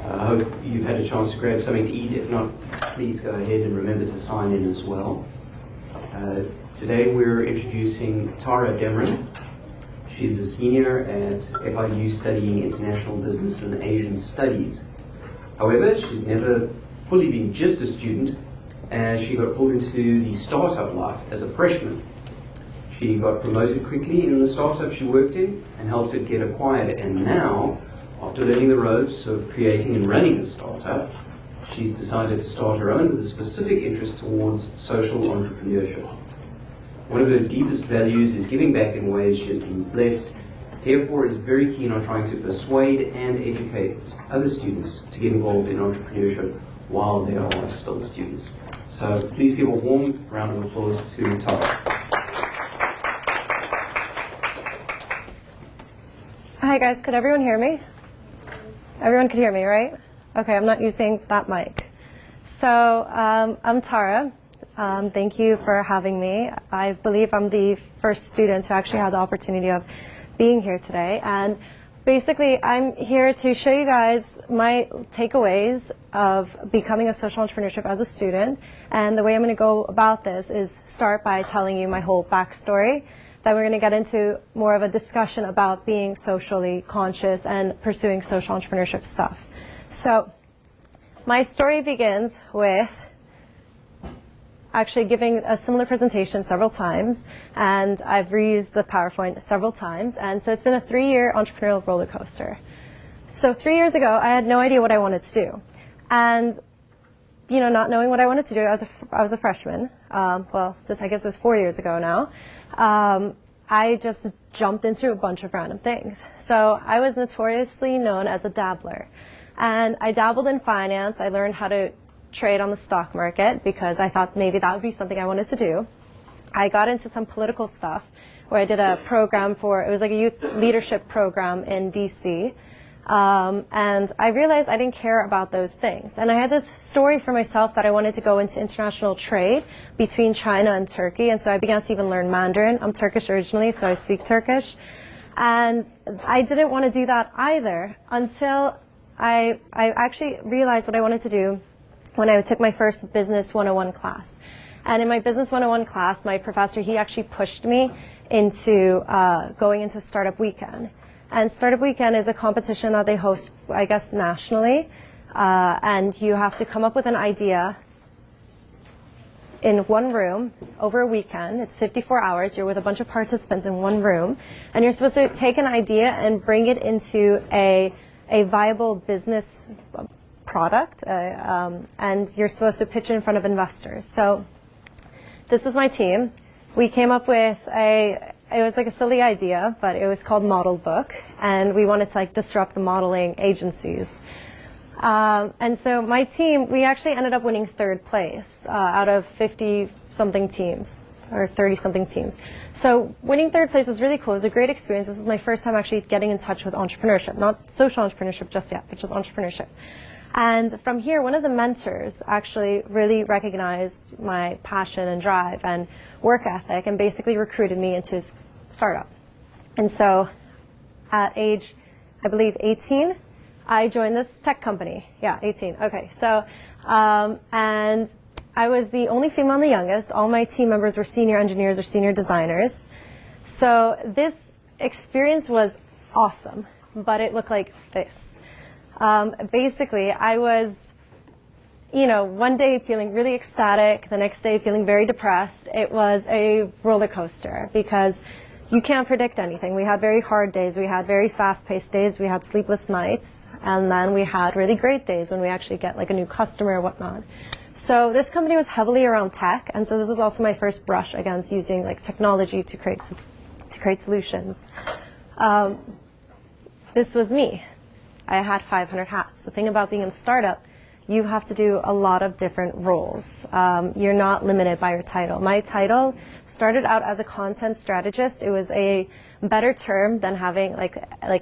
I hope you've had a chance to grab something to eat. If not, please go ahead and remember to sign in as well. Today we're introducing Tara Demren. She's a senior at FIU studying International Business and Asian Studies. However, she's never fully been just a student, as she got pulled into the startup life as a freshman. She got promoted quickly in the startup she worked in and helped it get acquired, and now, after learning the ropes of creating and running a startup, she's decided to start her own with a specific interest towards social entrepreneurship. One of her deepest values is giving back in ways she has been blessed, therefore is very keen on trying to persuade and educate other students to get involved in entrepreneurship while they are still students. So please give a warm round of applause to Tara. Hi guys, could everyone hear me? Everyone can hear me, right? Okay, I'm not using that mic. So I'm Tara. Thank you for having me. I believe I'm the first student who actually had the opportunity of being here today. And basically, I'm here to show you guys my takeaways of becoming a social entrepreneurship as a student. And the way I'm going to go about this is start by telling you my whole backstory. Then we're going to get into more of a discussion about being socially conscious and pursuing social entrepreneurship stuff. So my story begins with actually giving a similar presentation several times, and I've reused the PowerPoint several times, and so it's been a 3-year entrepreneurial roller coaster. So 3 years ago, I had no idea what I wanted to do, and not knowing what I wanted to do, I was a freshman. Well, this I guess was 4 years ago now. I just jumped into a bunch of random things. So I was notoriously known as a dabbler, and I dabbled in finance. I learned how to trade on the stock market because I thought maybe that would be something I wanted to do. I got into some political stuff where I did a program it was like a youth leadership program in DC. And I realized I didn't care about those things. And I had this story for myself that I wanted to go into international trade between China and Turkey. And so I began to even learn Mandarin. I'm Turkish originally, so I speak Turkish. And I didn't want to do that either until I actually realized what I wanted to do when I took my first Business 101 class. And in my Business 101 class, my professor, he actually pushed me into going into Startup Weekend. And Startup Weekend is a competition that they host, I guess, nationally. And you have to come up with an idea in one room over a weekend. It's 54 hours. You're with a bunch of participants in one room. And you're supposed to take an idea and bring it into a viable business product, and you're supposed to pitch it in front of investors. So this was my team. We came up with it was like a silly idea, but it was called Model Book, and we wanted to disrupt the modeling agencies. And so my team, we actually ended up winning 3rd place out of 50-something teams, or 30-something teams. So winning 3rd place was really cool. It was a great experience. This was my first time actually getting in touch with entrepreneurship, not social entrepreneurship just yet, but just entrepreneurship. And from here, one of the mentors actually really recognized my passion and drive and work ethic and basically recruited me into his startup. And so at age, I believe, 18, I joined this tech company. Yeah, 18. Okay. So, and I was the only female and the youngest. All my team members were senior engineers or senior designers. So this experience was awesome, but it looked like this. Basically, I was, one day feeling really ecstatic, the next day feeling very depressed. It was a roller coaster because you can't predict anything. We had very hard days, we had very fast-paced days, we had sleepless nights, and then we had really great days when we actually get a new customer or whatnot. So this company was heavily around tech, and so this was also my first brush against using technology to create solutions. This was me. I had 500 hats. The thing about being in a startup, you have to do a lot of different roles. You're not limited by your title. My title started out as a content strategist. It was a better term than having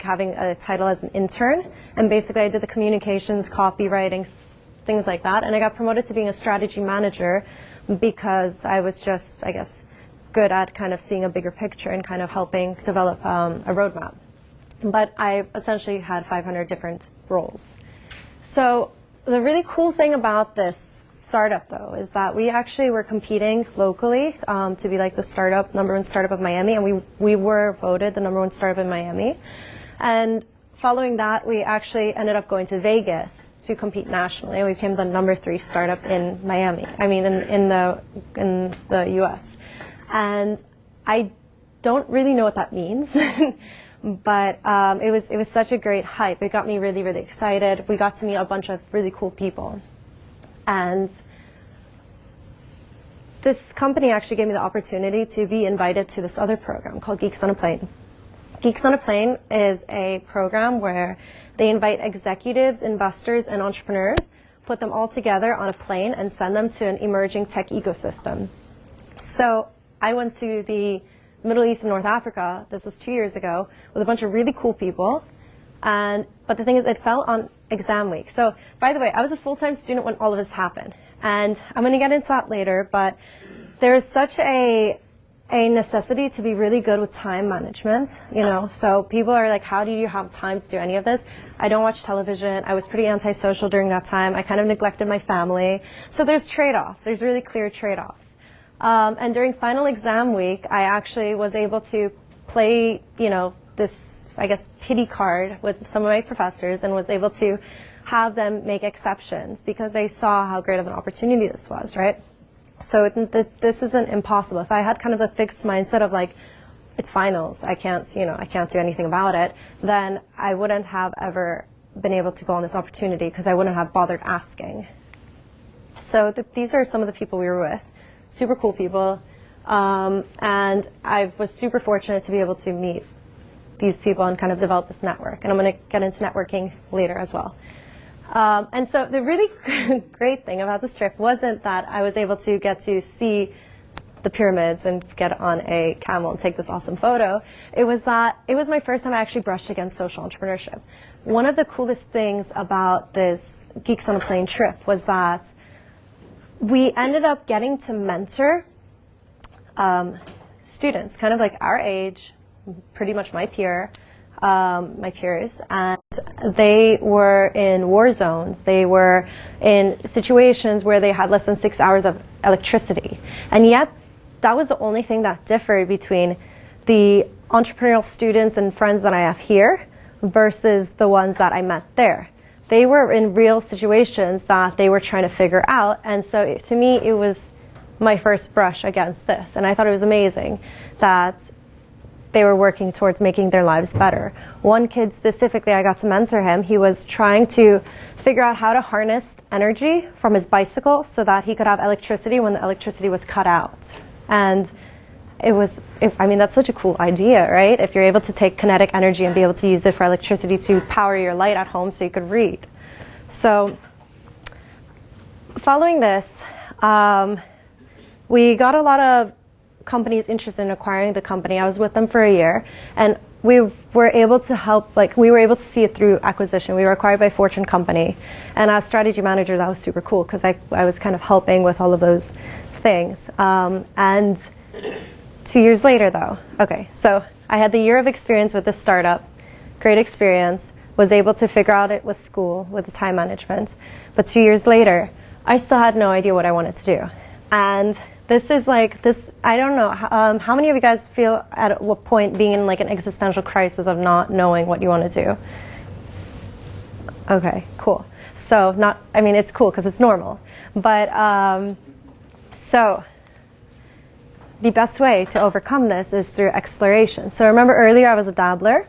having a title as an intern. And basically I did the communications, copywriting, things like that. And I got promoted to being a strategy manager because I was just, I guess, good at kind of seeing a bigger picture and kind of helping develop a roadmap. But I essentially had 500 different roles. So the really cool thing about this startup, though, is that we actually were competing locally to be like the number one startup of Miami, and we were voted the number one startup in Miami. And following that, we actually ended up going to Vegas to compete nationally, and we became the number 3 startup in Miami. I mean, in the U.S. And I don't really know what that means, but it was such a great hype. It got me really, really excited. We got to meet a bunch of really cool people, and this company actually gave me the opportunity to be invited to this other program called Geeks on a Plane. Geeks on a Plane is a program where they invite executives, investors, and entrepreneurs, put them all together on a plane, and send them to an emerging tech ecosystem. So I went to the Middle East and North Africa, this was 2 years ago, with a bunch of really cool people. But the thing is, it fell on exam week. So, by the way, I was a full-time student when all of this happened. And I'm going to get into that later, but there's such a necessity to be really good with time management, you know. So people are like, how do you have time to do any of this? I don't watch television. I was pretty antisocial during that time. I kind of neglected my family. So there's trade-offs. There's really clear trade-offs. And during final exam week, I actually was able to play, you know, this, I guess, pity card with some of my professors, and was able to have them make exceptions because they saw how great of an opportunity this was, right? So this isn't impossible. If I had kind of a fixed mindset of like, it's finals, I can't do anything about it, then I wouldn't have ever been able to go on this opportunity because I wouldn't have bothered asking. So these are some of the people we were with. Super cool people, and I was super fortunate to be able to meet these people and kind of develop this network, and I'm going to get into networking later as well. And so the really great thing about this trip wasn't that I was able to get to see the pyramids and get on a camel and take this awesome photo. It was that it was my first time I actually brushed against social entrepreneurship. One of the coolest things about this Geeks on a Plane trip was that we ended up getting to mentor students, kind of like our age, pretty much my peers, and they were in war zones. They were in situations where they had less than 6 hours of electricity. And yet, that was the only thing that differed between the entrepreneurial students and friends that I have here versus the ones that I met there. They were in real situations that they were trying to figure out, and so to me it was my first brush against this, and I thought it was amazing that they were working towards making their lives better. One kid specifically, I got to mentor him. He was trying to figure out how to harness energy from his bicycle so that he could have electricity when the electricity was cut out. And I mean, that's such a cool idea, right? If you're able to take kinetic energy and be able to use it for electricity to power your light at home so you could read. So following this, we got a lot of companies interested in acquiring the company. I was with them for a year, and we were able to help, we were able to see it through acquisition. We were acquired by a Fortune company, and as strategy manager, that was super cool because I was kind of helping with all of those things. And 2 years later, though, okay, so I had the year of experience with this startup, great experience, was able to figure out it with school, with the time management, but 2 years later, I still had no idea what I wanted to do. And this is like this, I don't know, how many of you guys feel at what point being in like an existential crisis of not knowing what you want to do? Okay, cool. So it's cool because it's normal. But, so the best way to overcome this is through exploration. So remember earlier I was a dabbler.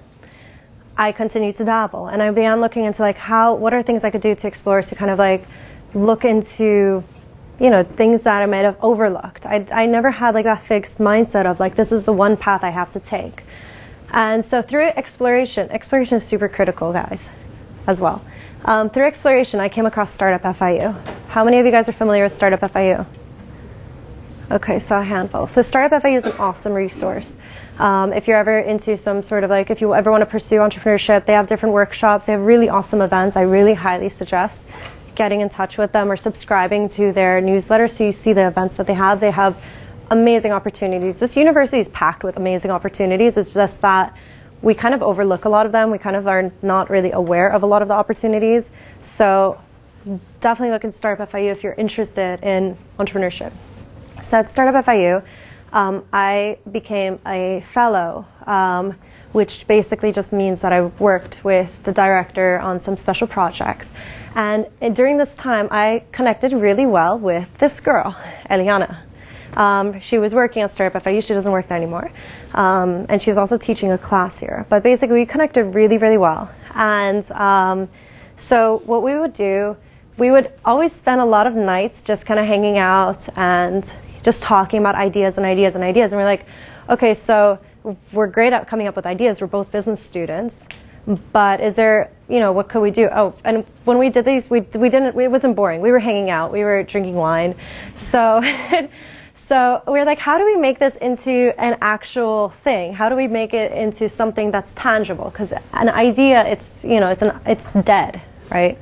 I continued to dabble, and I began looking into what are things I could do to explore, to kind of look into, things that I might have overlooked. I never had that fixed mindset of this is the one path I have to take. And so through exploration is super critical, guys, as well. Through exploration, I came across Startup FIU. How many of you guys are familiar with Startup FIU? Okay, so a handful. So Startup FIU is an awesome resource. If you're ever into some sort of if you ever want to pursue entrepreneurship, they have different workshops, they have really awesome events. I really highly suggest getting in touch with them or subscribing to their newsletter so you see the events that they have. They have amazing opportunities. This university is packed with amazing opportunities. It's just that we kind of overlook a lot of them. We kind of are not really aware of a lot of the opportunities. So definitely look at Startup FIU if you're interested in entrepreneurship. So at Startup FIU, I became a fellow, which basically just means that I worked with the director on some special projects. And during this time, I connected really well with this girl, Eliana. She was working at Startup FIU. She doesn't work there anymore. And she's also teaching a class here. But basically, we connected really, really well. And so what we would do, we would always spend a lot of nights just kind of hanging out and just talking about ideas and ideas and ideas. And we're like, okay, so we're great at coming up with ideas. We're both business students. But is there, what could we do? Oh, and when we did these, it wasn't boring. We were hanging out. We were drinking wine. So so we're like, how do we make this into an actual thing? How do we make it into something that's tangible? Because an idea, it's dead, right?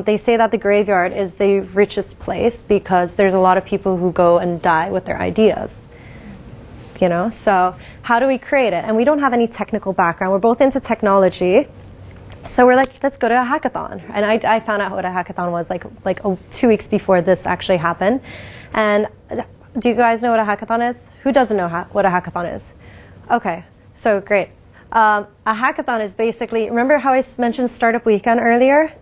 They say that the graveyard is the richest place because there's a lot of people who go and die with their ideas. So how do we create it? And we don't have any technical background. We're both into technology. So we're like, let's go to a hackathon. And I found out what a hackathon was like 2 weeks before this actually happened. And do you guys know what a hackathon is? Who doesn't know what a hackathon is? Okay, so great. A hackathon is basically, remember how I mentioned Startup Weekend earlier?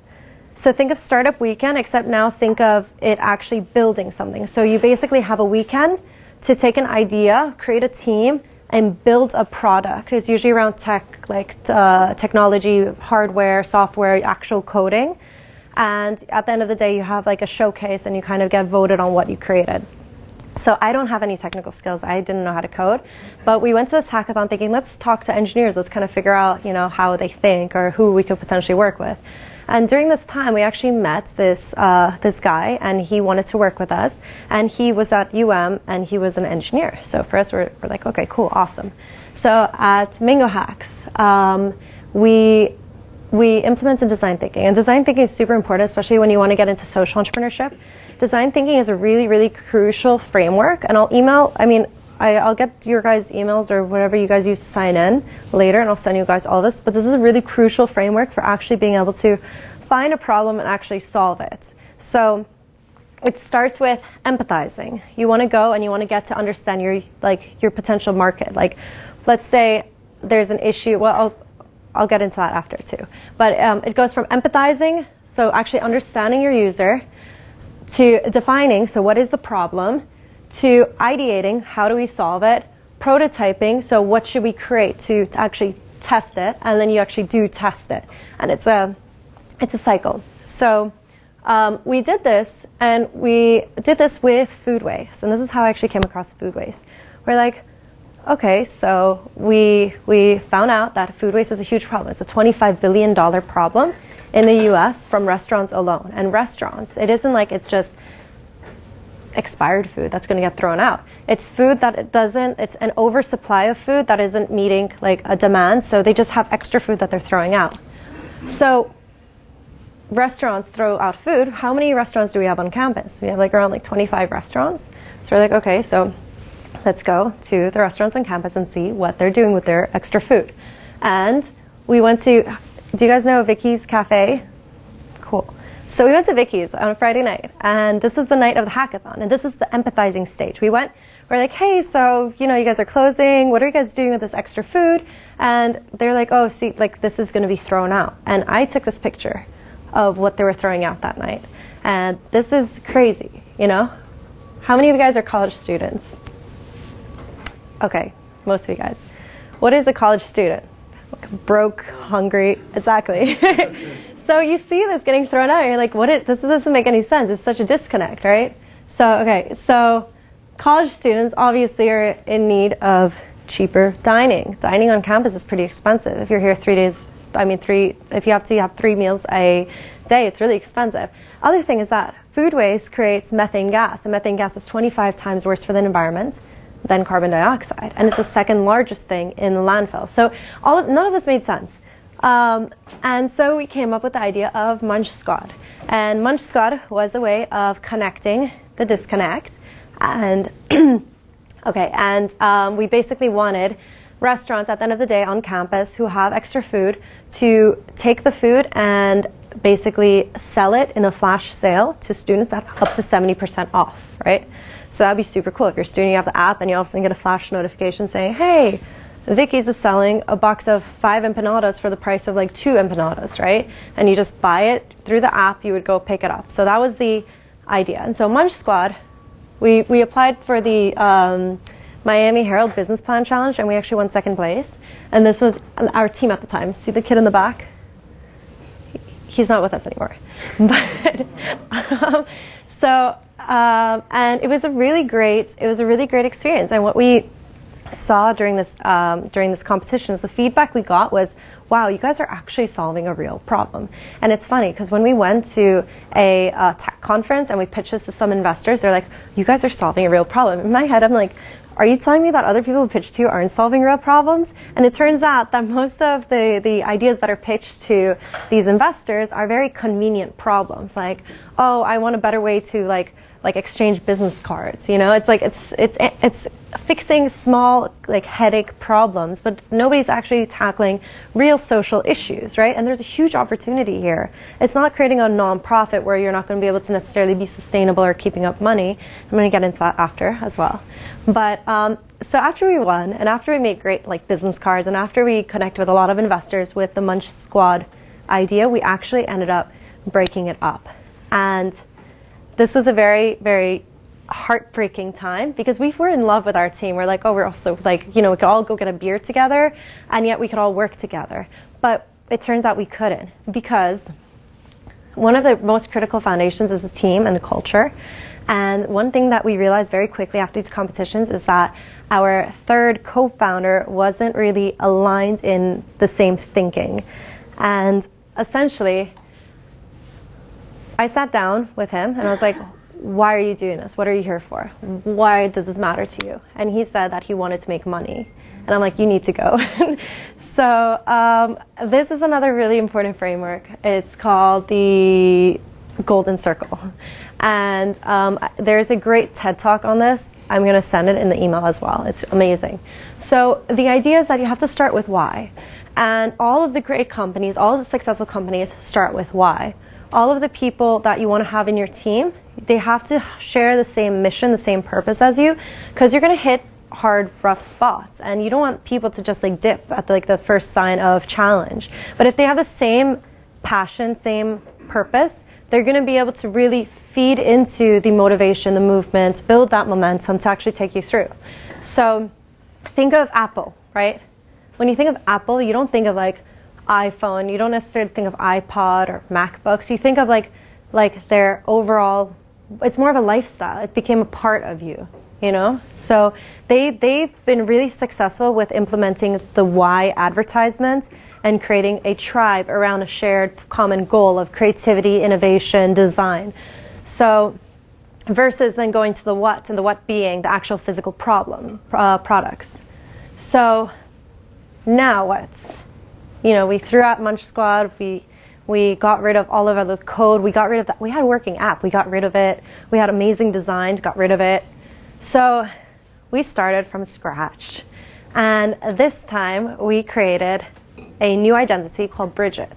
So think of Startup Weekend, except now think of it actually building something. So you basically have a weekend to take an idea, create a team, and build a product. It's usually around tech, like technology, hardware, software, actual coding. And at the end of the day, you have like a showcase and you kind of get voted on what you created. So I don't have any technical skills. I didn't know how to code. But we went to this hackathon thinking, let's talk to engineers. Let's kind of figure out, how they think or who we could potentially work with. And during this time, we actually met this guy, and he wanted to work with us. And he was at and he was an engineer. So for us, we're like, okay, cool, awesome. So at Mango Hacks, we implemented design thinking. And design thinking is super important, especially when you want to get into social entrepreneurship. Design thinking is a really, really crucial framework. And I'll get your guys' emails or whatever you guys use to sign in later, and I'll send you guys all this. But this is a really crucial framework for actually being able to find a problem and actually solve it. So it starts with empathizing. You want to go and you want to get to understand your potential market. Like, let's say there's an issue. Well, I'll get into that after too. But it goes from empathizing, so actually understanding your user, to defining, so what is the problem, to ideating, how do we solve it, prototyping, so what should we create to actually test it, and then you actually do test it. And it's a cycle. So we did this, and we did this with food waste. And this is how I actually came across food waste. We're like, okay, so we found out that food waste is a huge problem. It's a $25 billion problem in the US from restaurants alone. And restaurants, it isn't like it's just expired food that's going to get thrown out. It's food that it's an oversupply of food that isn't meeting like a demand, so they just have extra food that they're throwing out. So restaurants throw out food. How many restaurants do we have on campus? We have around 25 restaurants. So we're like, okay, so let's go to the restaurants on campus and see what they're doing with their extra food. And we went to, do you guys know Vicky's Cafe? Cool. So we went to Vicky's on a Friday night, and this is the night of the hackathon, and this is the empathizing stage. We're like, hey, so, you guys are closing. What are you guys doing with this extra food? And they're like, oh, see, this is going to be thrown out. And I took this picture of what they were throwing out that night. And this is crazy, How many of you guys are college students? Okay, most of you guys. What is a college student? Broke, hungry, exactly. So you see this getting thrown out, and you're like, this doesn't make any sense. It's such a disconnect, right? So college students obviously are in need of cheaper dining. Dining on campus is pretty expensive. If you're here 3 days, if you have to have 3 meals a day, it's really expensive. Other thing is that food waste creates methane gas, and methane gas is 25 times worse for the environment than carbon dioxide, and it's the second largest thing in the landfill. So none of this made sense. And so we came up with the idea of Munch Squad. And Munch Squad was a way of connecting the disconnect. And we basically wanted restaurants at the end of the day on campus who have extra food to take the food and basically sell it in a flash sale to students at up to 70% off, right? So that'd be super cool. If you're a student, you have the app and you all of a sudden get a flash notification saying, hey, Vicky's is selling a box of 5 empanadas for the price of like 2 empanadas, right? And you just buy it through the app, you would go pick it up. So that was the idea. And so Munch Squad, we applied for the Miami Herald Business Plan Challenge, and we actually won 2nd place. And this was our team at the time. See the kid in the back? He's not with us anymore. But and it was a really great experience. And what we saw during this competition is the feedback we got was, wow, you guys are actually solving a real problem. And it's funny because when we went to a tech conference and we pitched this to some investors, they're like, you guys are solving a real problem. In my head, I'm like, are you telling me that other people who pitch to you aren't solving real problems? And it turns out that most of the ideas that are pitched to these investors are very convenient problems. Like, oh, I want a better way to like exchange business cards. You know, it's like it's fixing small like headache problems, but nobody's actually tackling real social issues, right? And there's a huge opportunity here. It's not creating a nonprofit where you're not going to be able to necessarily be sustainable or keeping up money. I'm going to get into that after as well. But so after we won, and after we made great like business cards, and after we connected with a lot of investors with the Munch Squad idea, we actually ended up breaking it up. And this was a very, very heartbreaking time because we were in love with our team. We're like, oh, we're also like, you know, we could all go get a beer together and yet we could all work together. But it turns out we couldn't because one of the most critical foundations is the team and the culture. And one thing that we realized very quickly after these competitions is that our third co-founder wasn't really aligned in the same thinking. And essentially, I sat down with him and I was like, why are you doing this? What are you here for? Why does this matter to you? And he said that he wanted to make money. And I'm like, you need to go. So this is another really important framework. It's called the Golden Circle. And there's a great TED Talk on this. I'm going to send it in the email as well. It's amazing. So the idea is that you have to start with why. And all of the great companies, all of the successful companies start with why. All of the people that you want to have in your team, they have to share the same mission, the same purpose as you, because you're going to hit hard, rough spots, and you don't want people to just like dip at the first sign of challenge. But if they have the same passion, same purpose, they're going to be able to really feed into the motivation, the movement, build that momentum to actually take you through. So think of Apple, right? When you think of Apple, you don't think of like iPhone, you don't necessarily think of iPod or MacBooks. You think of like their overall, it's more of a lifestyle. It became a part of you, you know? So they've been really successful with implementing the why advertisement and creating a tribe around a shared common goal of creativity, innovation, design. So versus then going to the what, and the what being the actual physical problem, products. So now what? You know, we threw out Munch Squad, we got rid of all of the code, we got rid of that. We had a working app, we got rid of it. We had amazing design, got rid of it. So we started from scratch. And this time we created a new identity called Bridgit.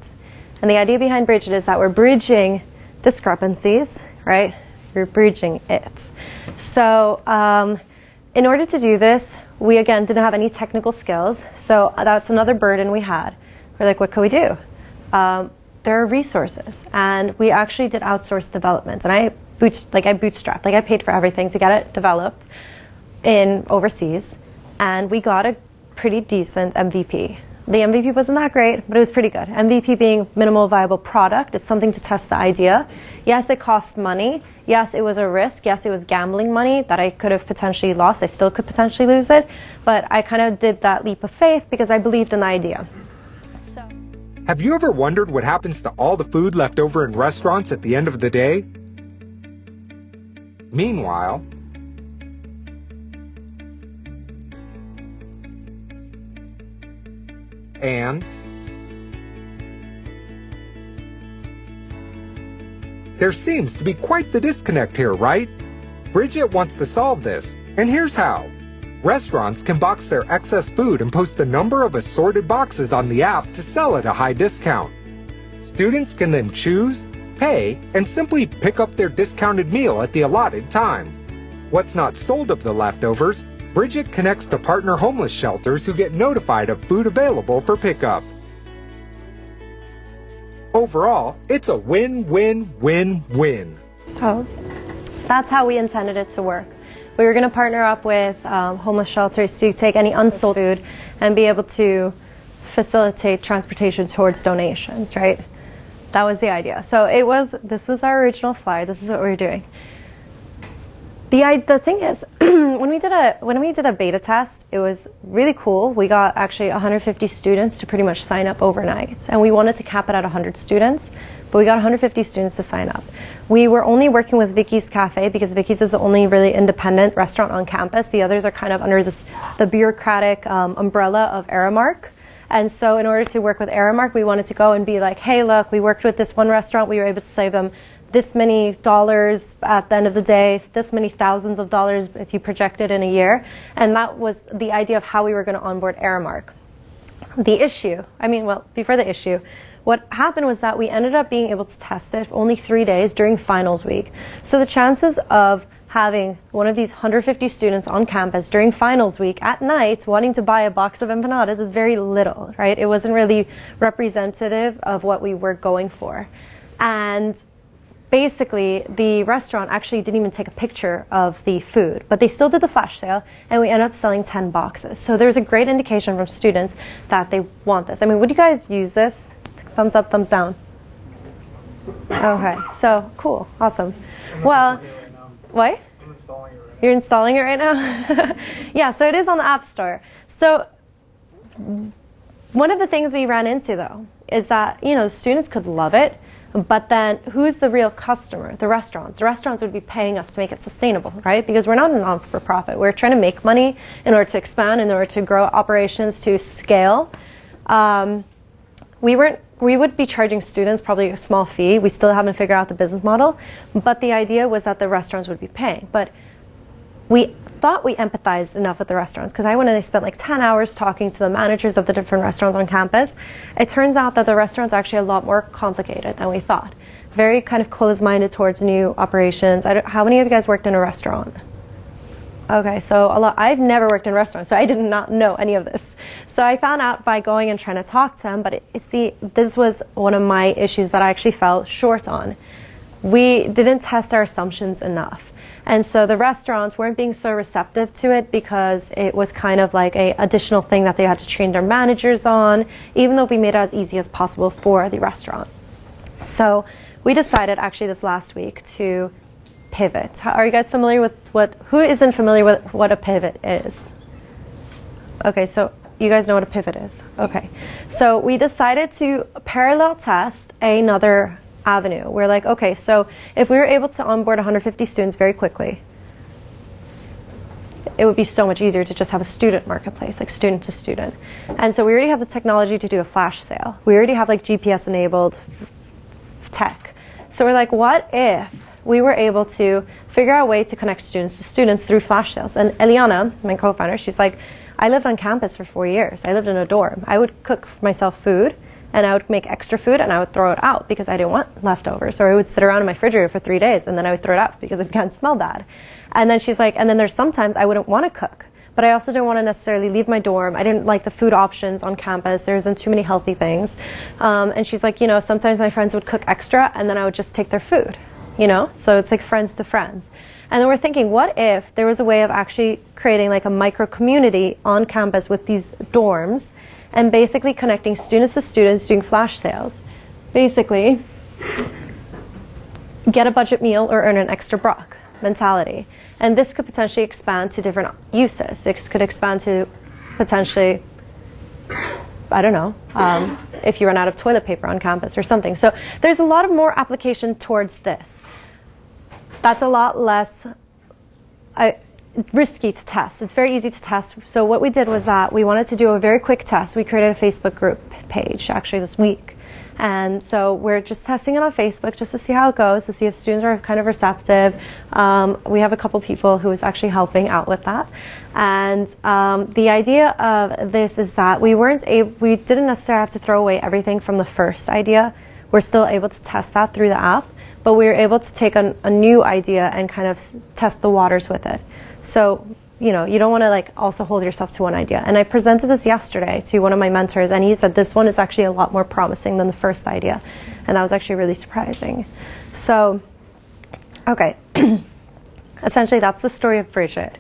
And the idea behind Bridgit is that we're bridging discrepancies, right? We're bridging it. So in order to do this, we again didn't have any technical skills. So that's another burden we had. We're like, what can we do? There are resources, and we actually did outsource development. And I bootstrapped, I paid for everything to get it developed in overseas, and we got a pretty decent MVP. The MVP wasn't that great, but it was pretty good. MVP being minimal viable product. It's something to test the idea. Yes, it cost money. Yes, it was a risk. Yes, it was gambling money that I could have potentially lost. I still could potentially lose it, but I kind of did that leap of faith because I believed in the idea. So, have you ever wondered what happens to all the food left over in restaurants at the end of the day? Meanwhile, and there seems to be quite the disconnect here, right? Bridgit wants to solve this, and here's how. Restaurants can box their excess food and post a number of assorted boxes on the app to sell at a high discount. Students can then choose, pay, and simply pick up their discounted meal at the allotted time. What's not sold of the leftovers, Bridgit connects to partner homeless shelters who get notified of food available for pickup. Overall, it's a win-win-win-win. So that's how we intended it to work. We were going to partner up with homeless shelters to take any unsold food and be able to facilitate transportation towards donations, right? That was the idea. So this was our original flyer. This is what we were doing. The thing is, when we did a beta test, it was really cool. We got actually 150 students to pretty much sign up overnight, and we wanted to cap it at 100 students, but we got 150 students to sign up. We were only working with Vicky's Cafe because Vicky's is the only really independent restaurant on campus. The others are kind of under the bureaucratic umbrella of Aramark. And so in order to work with Aramark, we wanted to go and be like, hey, look, we worked with this one restaurant. We were able to save them this many dollars at the end of the day, this many thousands of dollars if you project it in a year. And that was the idea of how we were going to onboard Aramark. Before the issue, what happened was that we ended up being able to test it only 3 days during finals week. So the chances of having one of these 150 students on campus during finals week at night wanting to buy a box of empanadas is very little, right? It wasn't really representative of what we were going for. And basically, the restaurant actually didn't even take a picture of the food, but they still did the flash sale, and we ended up selling 10 boxes. So there's a great indication from students that they want this. I mean, would you guys use this? Thumbs up, thumbs down. Okay, so cool, awesome. Well, what? I'm installing it right now. You're installing it right now? Yeah, so it is on the App Store. So one of the things we ran into, though, is that, students could love it, but then who's the real customer? The restaurants. The restaurants would be paying us to make it sustainable, right? Because we're not a non-for-profit. We're trying to make money in order to expand, in order to grow operations to scale. We would be charging students probably a small fee. We still haven't figured out the business model, but the idea was that the restaurants would be paying. But we thought we empathized enough with the restaurants, because I went and I spent like 10 hours talking to the managers of the different restaurants on campus. It turns out that the restaurants are actually a lot more complicated than we thought. Very kind of closed-minded towards new operations. How many of you guys worked in a restaurant? Okay, so a lot. I've never worked in restaurants, so I did not know any of this. So I found out by going and trying to talk to them, but this was one of my issues that I actually fell short on. We didn't test our assumptions enough. And so the restaurants weren't being so receptive to it because it was kind of like an additional thing that they had to train their managers on, even though we made it as easy as possible for the restaurant. So we decided actually this last week to pivot. Are you guys familiar with who isn't familiar with what a pivot is? Okay, so you guys know what a pivot is. Okay, so we decided to parallel test another avenue. We're like, okay, so if we were able to onboard 150 students very quickly, it would be so much easier to just have a student marketplace, like student to student. And so we already have the technology to do a flash sale. We already have like GPS enabled tech. So we're like, what if we were able to figure out a way to connect students to students through flash sales? And Eliana, my co-founder, she's like, I lived on campus for 4 years. I lived in a dorm. I would cook myself food, and I would make extra food, and I would throw it out because I didn't want leftovers. Or it would sit around in my refrigerator for 3 days, and then I would throw it out because it began to smell bad. And then she's like, and then there's sometimes I wouldn't want to cook, but I also didn't want to necessarily leave my dorm. I didn't like the food options on campus. There isn't too many healthy things. And she's like, sometimes my friends would cook extra, and then I would just take their food, So it's like friends to friends. And then we're thinking, what if there was a way of actually creating like a micro community on campus with these dorms and basically connecting students to students doing flash sales? Basically, get a budget meal or earn an extra buck mentality. And this could potentially expand to different uses. This could expand to potentially, I don't know, if you run out of toilet paper on campus or something. So there's a lot of more application towards this. That's a lot less risky to test. It's very easy to test. So what we did was that we wanted to do a very quick test. We created a Facebook group page actually this week. And so we're just testing it on Facebook just to see how it goes, to see if students are kind of receptive. We have a couple people who is actually helping out with that. And the idea of this is that we didn't necessarily have to throw away everything from the first idea. We're still able to test that through the app, but we were able to take a new idea and kind of test the waters with it. So, you don't want to like also hold yourself to one idea. And I presented this yesterday to one of my mentors, and he said this one is actually a lot more promising than the first idea. And that was actually really surprising. So, okay. Essentially, that's the story of Bridgit.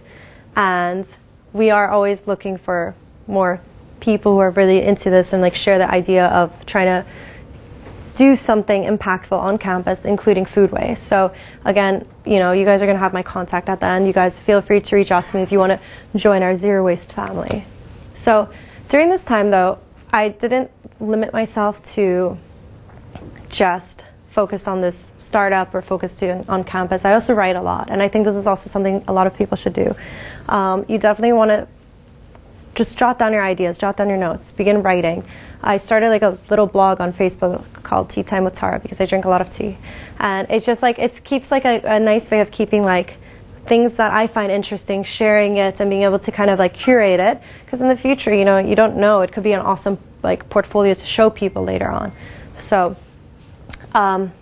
And we are always looking for more people who are really into this and like share the idea of trying to do something impactful on campus, including food waste. So again, you guys are going to have my contact at the end. You guys feel free to reach out to me if you want to join our zero waste family. So during this time though, I didn't limit myself to just focus on this startup or focus on campus. I also write a lot, and I think this is also something a lot of people should do. You definitely want to just jot down your ideas, jot down your notes, begin writing. I started like a little blog on Facebook called Tea Time with Tara because I drink a lot of tea. And it's just like, it keeps like a nice way of keeping like things that I find interesting, sharing it and being able to kind of like curate it. Because in the future, you don't know, it could be an awesome like portfolio to show people later on. So, and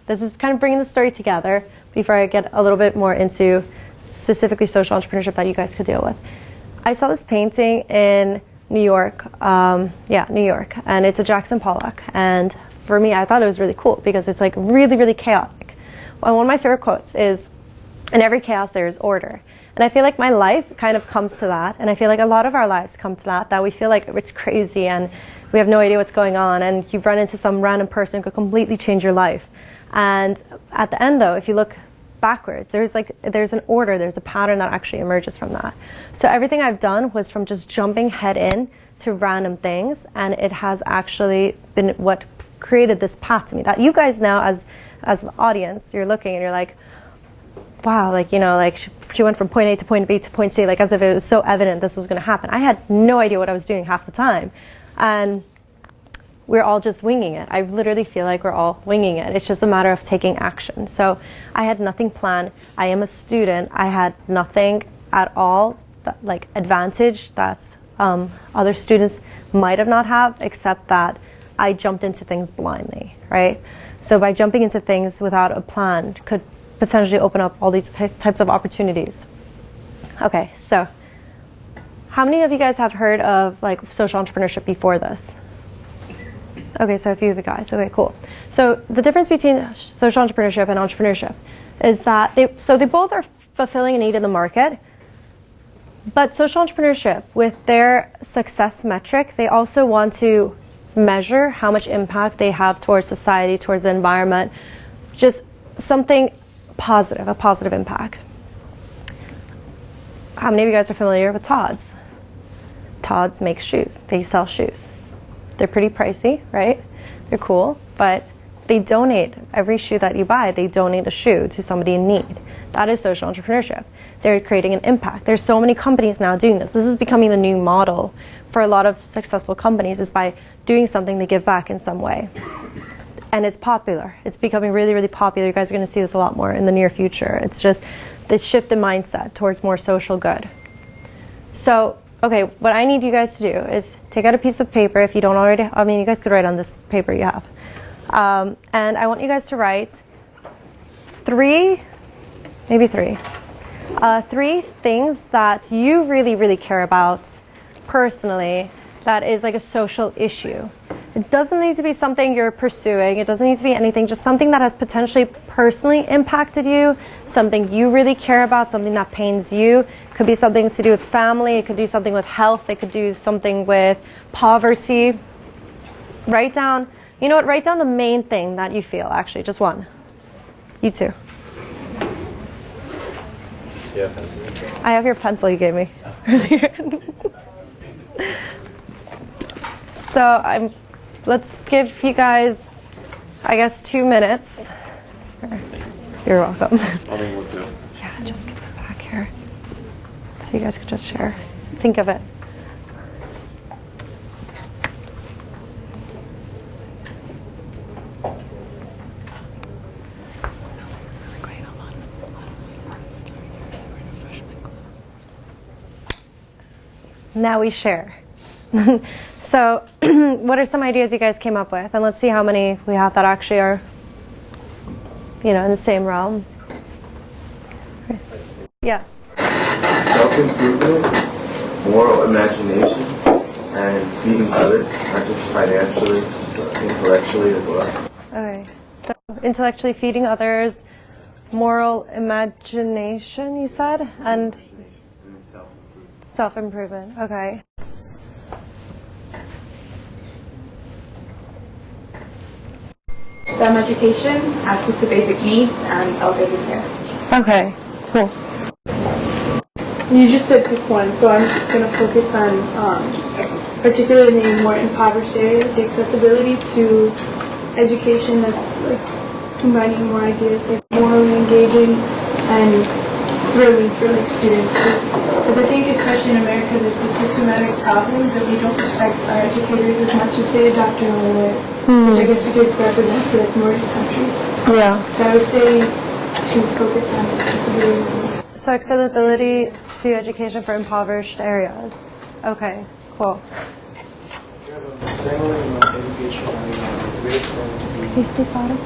this is kind of bringing the story together before I get a little bit more into specifically social entrepreneurship that you guys could deal with. I saw this painting in New York, New York, and it's a Jackson Pollock, and for me I thought it was really cool because it's like really, really chaotic. And one of my favorite quotes is, in every chaos there is order. And I feel like my life kind of comes to that, and I feel like a lot of our lives come to that we feel like it's crazy and we have no idea what's going on, and you run into some random person who could completely change your life. And at the end though, if you look backwards, there's an order, there's a pattern that actually emerges from that. So everything I've done was from just jumping head in to random things, and it has actually been what created this path to me that you guys now as an audience, you're looking and you're like, wow, like she went from point A to point B to point C, like as if it was so evident this was going to happen. I had no idea what I was doing half the time, and we're all just winging it. I literally feel like we're all winging it. It's just a matter of taking action. So I had nothing planned. I am a student. I had nothing at all like advantage that other students might have not have, except that I jumped into things blindly, right? So by jumping into things without a plan could potentially open up all these types of opportunities. Okay, so how many of you guys have heard of like social entrepreneurship before this? Okay, so a few of you guys. Okay, cool. So the difference between social entrepreneurship and entrepreneurship is that they both are fulfilling a need in the market, but social entrepreneurship, with their success metric, they also want to measure how much impact they have towards society, towards the environment, just something positive, a positive impact. How many of you guys are familiar with Todd's? Todd's makes shoes. They sell shoes. They're pretty pricey, right? They're cool, but they donate every shoe that you buy. They donate a shoe to somebody in need. That is social entrepreneurship. They're creating an impact. There's so many companies now doing this. This is becoming the new model for a lot of successful companies, is by doing something to give back in some way. And it's popular. It's becoming really, really popular. You guys are going to see this a lot more in the near future. It's just this shift in mindset towards more social good. So, okay, what I need you guys to do is take out a piece of paper if you don't already. I mean, you guys could write on this paper you have. And I want you guys to write three things that you really, really care about personally that is like a social issue. It doesn't need to be something you're pursuing. It doesn't need to be anything, just something that has potentially personally impacted you, something you really care about, something that pains you. It could be something to do with family. It could do something with health. It could do something with poverty. Write down, write down the main thing that you feel, actually, just one. You too. Yeah. I have your pencil you gave me earlier. So let's give you guys, I guess, 2 minutes. You're welcome. Yeah, just get this back here. So you guys could just share. Think of it. Now we share. So what are some ideas you guys came up with? And let's see how many we have that actually are, in the same realm. Yeah. Self-improvement, moral imagination, and feeding others, not just financially, but intellectually as well. Okay. So intellectually feeding others, moral imagination, you said, and self-improvement. Okay. STEM education, access to basic needs, and elderly care. Okay. Cool. You just said pick one, so I'm just going to focus on particularly in more impoverished areas, the accessibility to education that's like combining more ideas, like morally engaging and thrilling for like students. Because I think especially in America there's a systematic problem that we don't respect our educators as much as say a doctor or a lawyer, which I guess you could represent for like Nordic countries. Yeah. So I would say to focus on accessibility. So accessibility to education for impoverished areas. Okay, cool. Can you speak louder?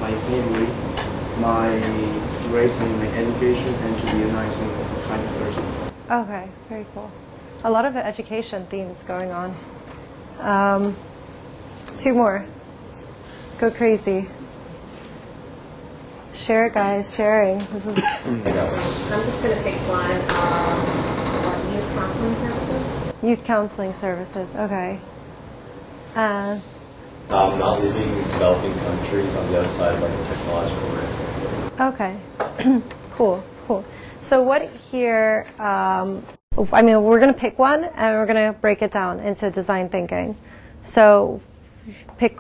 My family, my rating, my education, and to be a nice and kind person. Okay, very cool. A lot of education themes going on. Two more. Go crazy. Share it, guys. Sharing. This is... I'm just going to pick one. Youth counseling services. Youth counseling services. Okay. Not living in developing countries on the other side of like a technological risk. Okay. Cool. So what here, we're going to pick one and we're going to break it down into design thinking. So pick,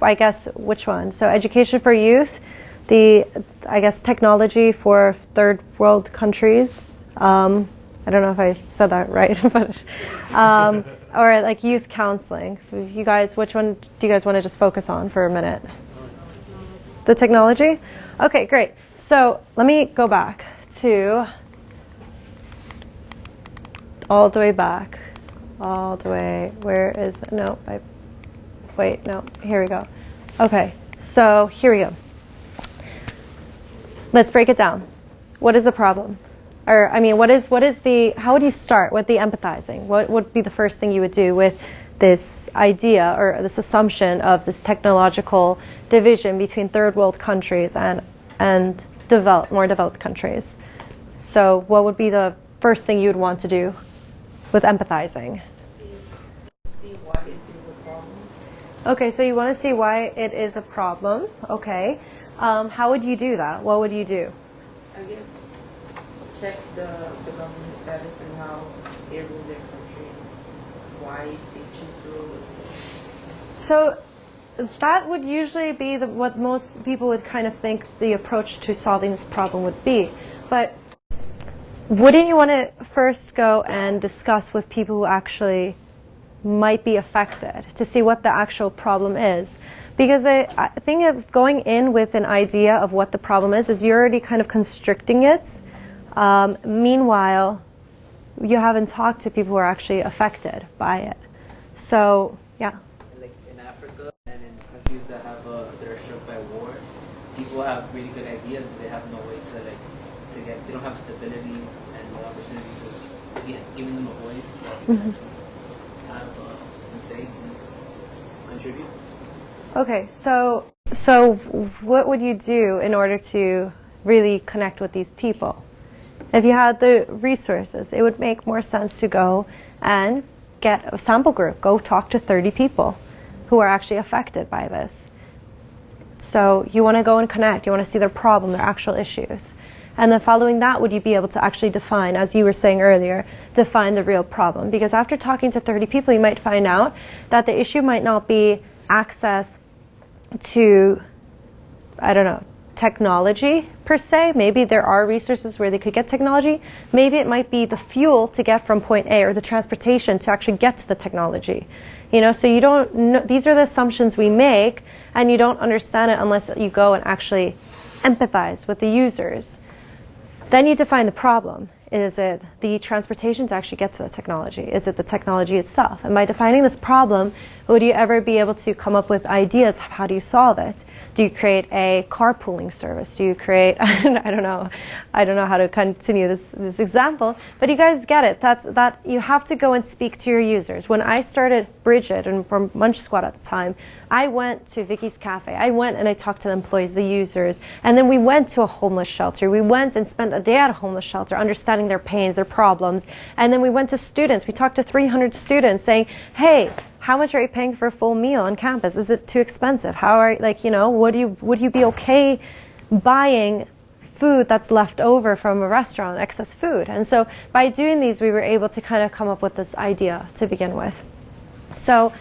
I guess, which one? So education for youth, technology for third world countries. I don't know if I said that right, but, or like youth counseling. You guys, which one do you guys want to just focus on for a minute? The technology? Okay, great. So let me go back to all the way back. Where is, here we go. Okay, so here we go. Let's break it down. What is the problem? Or, how would you start with the empathizing? What would be the first thing you would do with this idea or this assumption of this technological division between third world countries and more developed countries? So what would be the first thing you would want to do with empathizing? See why it is a problem. Okay, so you want to see why it is a problem. Okay. How would you do that? What would you do? I guess check the government status and how they rule their country, why they choose to rule it. So that would usually be what most people would kind of think the approach to solving this problem would be. But wouldn't you want to first go and discuss with people who actually might be affected to see what the actual problem is? Because I think of going in with an idea of what the problem is you're already kind of constricting it. Meanwhile, you haven't talked to people who are actually affected by it. So, yeah. Like in Africa and in countries that that are struck by war, people have really good ideas, but they have no way to get. They don't have stability and no opportunity to get giving them a voice, time to say and contribute. Okay, so what would you do in order to really connect with these people? If you had the resources, it would make more sense to go and get a sample group. Go talk to 30 people who are actually affected by this. So you want to go and connect. You want to see their problem, their actual issues. And then following that, would you be able to actually define, as you were saying earlier, define the real problem? Because after talking to 30 people, you might find out that the issue might not be access to, technology per se. Maybe there are resources where they could get technology. Maybe it might be the fuel to get from point A or the transportation to actually get to the technology. So you don't know, these are the assumptions we make, and you don't understand it unless you go and actually empathize with the users. Then you define the problem. Is it the transportation to actually get to the technology? Is it the technology itself? And by defining this problem, would you ever be able to come up with ideas? How do you solve it? Do you create a carpooling service? Do you create, I don't know how to continue this example, but you guys get it. That you have to go and speak to your users. When I started Bridgit and from Munch Squad at the time, I went to Vicky's Cafe. I went and I talked to the employees, the users, and then we went to a homeless shelter. We went and spent a day at a homeless shelter, understanding their pains, their problems, and then we went to students. We talked to 300 students saying, hey, how much are you paying for a full meal on campus? Is it too expensive? How are, like, you know, would you be okay buying food that's left over from a restaurant, excess food? And so by doing these, we were able to kind of come up with this idea to begin with. So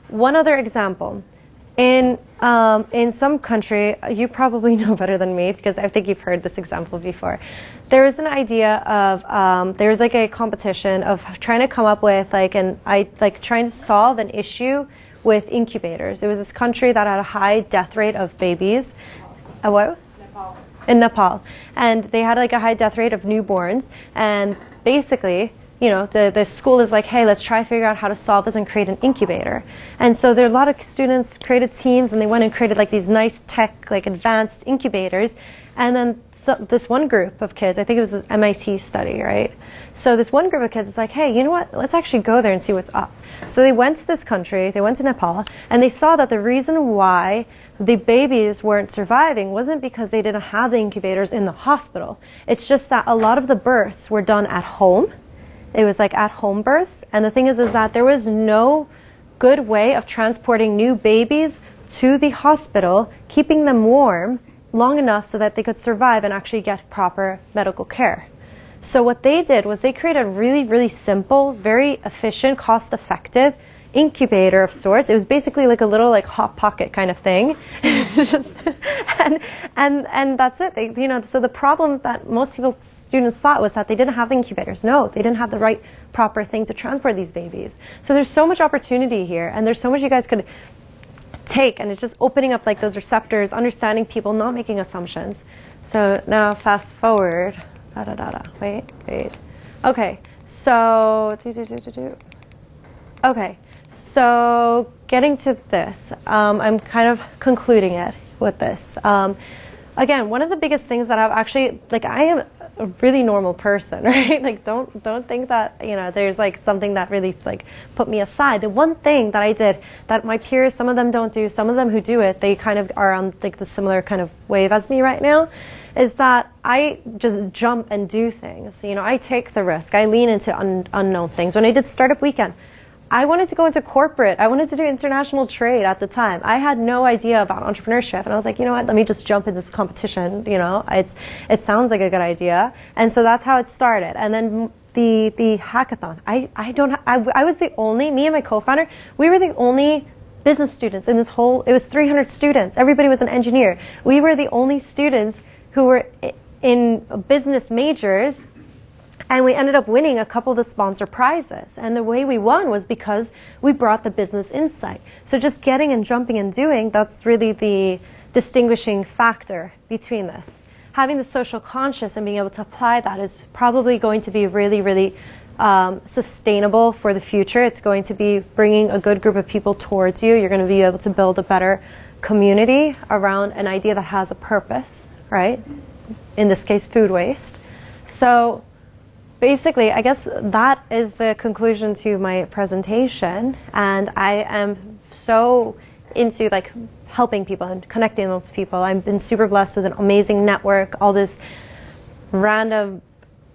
one other example. In some country, you probably know better than me because I think you've heard this example before. There is an idea of there's like a competition of trying to come up with trying to solve an issue with incubators. It was this country that had a high death rate of babies. What? Nepal. In Nepal, and they had like a high death rate of newborns, and basically, you know, the school is like, hey, let's try to figure out how to solve this and create an incubator. And so there are a lot of students created teams, and they went and created like these nice tech, like advanced incubators. And then this one group of kids, I think it was an MIT study, right? So this one group of kids is like, hey, you know what? Let's actually go there and see what's up. So they went to this country, they went to Nepal, and they saw that the reason why the babies weren't surviving wasn't because they didn't have the incubators in the hospital. It's just that a lot of the births were done at home. It was like at-home births, and the thing is that there was no good way of transporting new babies to the hospital, keeping them warm long enough so that they could survive and actually get proper medical care. So what they did was they created a really, really simple, very efficient, cost-effective incubator of sorts. It was basically like a little like hot pocket kind of thing. and that's it. They, you know, so the problem that most students thought was that they didn't have the incubators. No, they didn't have the right proper thing to transport these babies. So there's so much opportunity here, and there's so much you guys could take, and it's just opening up like those receptors, understanding people, not making assumptions. So now fast forward. Wait. Okay. So Okay. So getting to this, I'm kind of concluding it with this. Again, one of the biggest things that I've actually, like, I am a really normal person, right? Like, don't think that, you know, there's like something that really like put me aside. The one thing that I did that my peers, some of them don't do, some of them who do it, they kind of are on like the similar kind of wave as me right now, is that I just jump and do things. You know, I take the risk. I lean into unknown things. When I did Startup Weekend, I wanted to go into corporate. I wanted to do international trade at the time. I had no idea about entrepreneurship, and I was like, you know what? Let me just jump into this competition. You know, it sounds like a good idea, and so that's how it started. And then the hackathon. I was the only, me and my co-founder, we were the only business students in this whole. It was 300 students. Everybody was an engineer. We were the only students who were in business majors. And we ended up winning a couple of the sponsor prizes. And the way we won was because we brought the business insight. So just getting and jumping and doing, that's really the distinguishing factor between this. Having the social conscious and being able to apply that is probably going to be really, really sustainable for the future. It's going to be bringing a good group of people towards you. You're going to be able to build a better community around an idea that has a purpose, right? In this case, food waste. So basically, I guess that is the conclusion to my presentation, and I am so into like helping people and connecting with people. I've been super blessed with an amazing network, all this random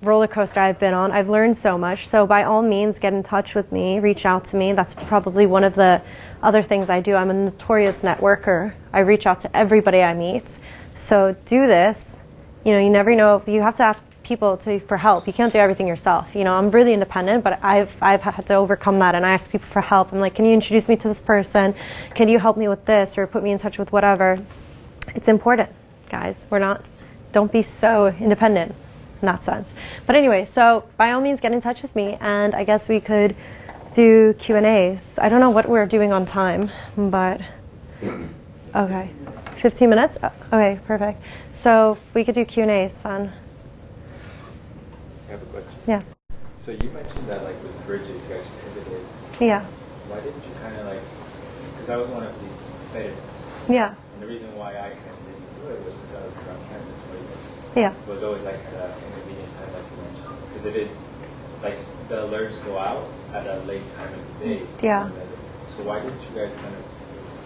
roller coaster I've been on. I've learned so much, so by all means get in touch with me, reach out to me. That's probably one of the other things I do. I'm a notorious networker. I reach out to everybody I meet. So do this. You know, you never know. You have to ask people for help. You can't do everything yourself. You know, I'm really independent, but I've had to overcome that, and I ask people for help. I'm like, can you introduce me to this person? Can you help me with this, or put me in touch with whatever? It's important, guys. Don't be so independent in that sense. But anyway, so by all means get in touch with me, and I guess we could do Q&As. I don't know what we're doing on time, but okay. 15 minutes? Okay, perfect. So we could do Q&As then. question. Yes. So you mentioned that like with Bridgit, you guys pivoted. Yeah. Why didn't you kind of like, because I was one of the editors. Yeah. And the reason why I kind of didn't do it was because I was around campus, so Yeah. it was always like an inconvenient time, like you mentioned. Because it is, like, the alerts go out at a late time of the day. Yeah. So why didn't you guys kind of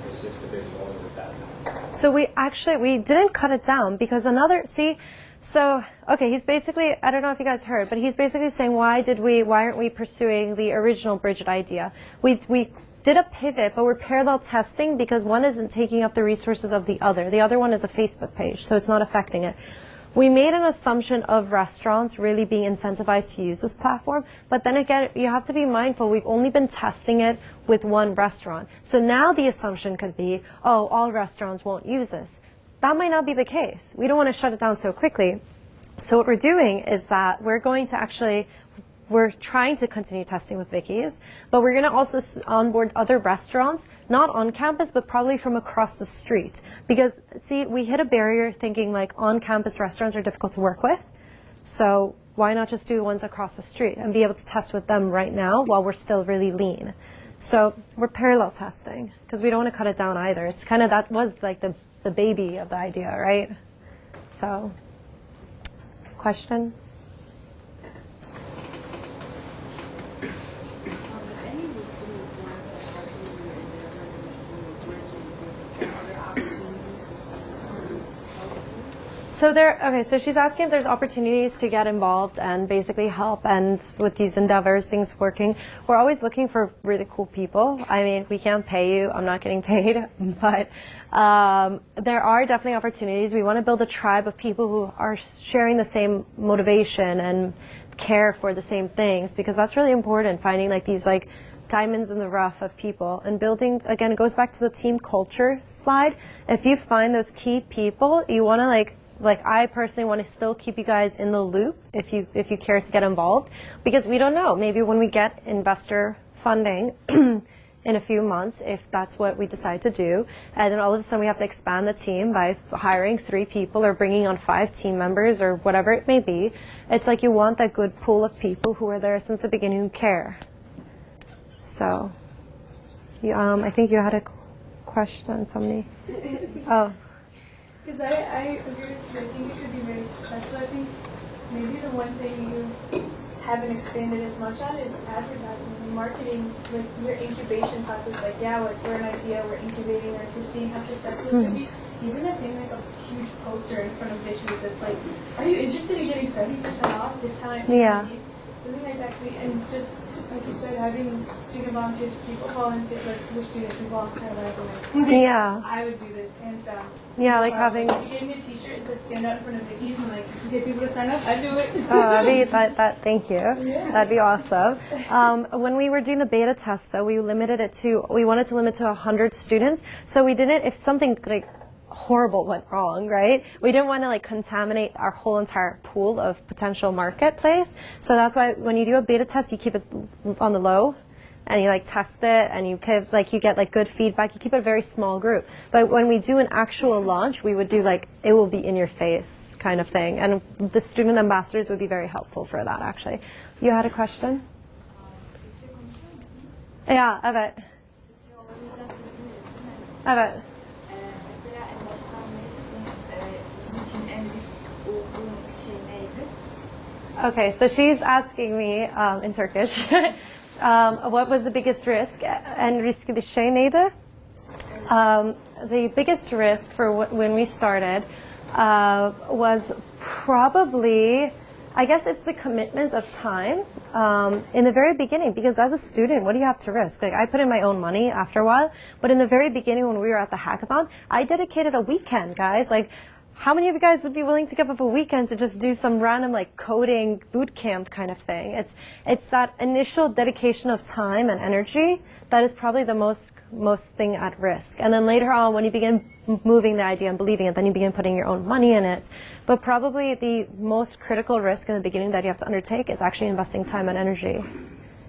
persist a bit more with that? So we didn't cut it down because okay, he's basically, I don't know if you guys heard, but he's basically saying why aren't we pursuing the original Bridgit idea? We did a pivot, but we're parallel testing because one isn't taking up the resources of the other. The other one is a Facebook page, so it's not affecting it. We made an assumption of restaurants really being incentivized to use this platform, but then again, you have to be mindful, we've only been testing it with one restaurant. So now the assumption could be, oh, all restaurants won't use this. That might not be the case. We don't want to shut it down so quickly. So what we're doing is that we're trying to continue testing with Vicky's, but we're going to also onboard other restaurants, not on campus, but probably from across the street. Because, see, we hit a barrier thinking like on-campus restaurants are difficult to work with. So why not just do ones across the street and be able to test with them right now while we're still really lean? So we're parallel testing because we don't want to cut it down either. It's kind of, that was like the baby of the idea, right? So, question? So so she's asking if there's opportunities to get involved and basically help and with these endeavors, things working. We're always looking for really cool people. I mean, we can't pay you, I'm not getting paid, but there are definitely opportunities. We want to build a tribe of people who are sharing the same motivation and care for the same things because that's really important, finding like these like diamonds in the rough of people and building, again, it goes back to the team culture slide. If you find those key people, you want to like I personally want to still keep you guys in the loop if you care to get involved because we don't know, maybe when we get investor funding in a few months, if that's what we decide to do, and then all of a sudden we have to expand the team by hiring 3 people or bringing on 5 team members or whatever it may be, it's like you want that good pool of people who are there since the beginning who care. So, I think you had a question, somebody. Oh. Because I agree with you. I think it could be very successful. I think maybe the one thing you haven't expanded as much on is advertising and marketing, like your incubation process. Like, yeah, like we're an idea, we're incubating this, we're seeing how successful it could be. Even a thing like a huge poster in front of bitches, it's like, are you interested in getting 70% off discount? Yeah. Something like that. And just like you said, having student volunteers, people volunteer, like your students who volunteer, like, yeah. I would do this hands down. Yeah, like having. If you gave me a T-shirt that said "Stand out in front of Vicky's" and like get people to sign up, I'd do it. Thank you. Yeah. That'd be awesome. When we were doing the beta test, though, we wanted to limit to 100 students. So we didn't, if something like horrible went wrong, right? We didn't want to like contaminate our whole entire pool of potential marketplace. So that's why when you do a beta test, you keep it on the low. And you like test it, and you get like good feedback. You keep it a very small group. But when we do an actual launch, we would do like it will be in your face kind of thing. And the student ambassadors would be very helpful for that. Actually, you had a question? Yeah, evet. Evet. Okay, so she's asking me in Turkish. What was the biggest risk? En riskli şey neydi? The biggest risk for when we started was probably, I guess it's the commitment of time in the very beginning, because as a student, what do you have to risk? Like, I put in my own money after a while, but in the very beginning when we were at the hackathon, I dedicated a weekend, guys. Like, how many of you guys would be willing to give up a weekend to just do some random like coding boot camp kind of thing? It's that initial dedication of time and energy that is probably the most thing at risk. And then later on, when you begin moving the idea and believing it, then you begin putting your own money in it. But probably the most critical risk in the beginning that you have to undertake is actually investing time and energy.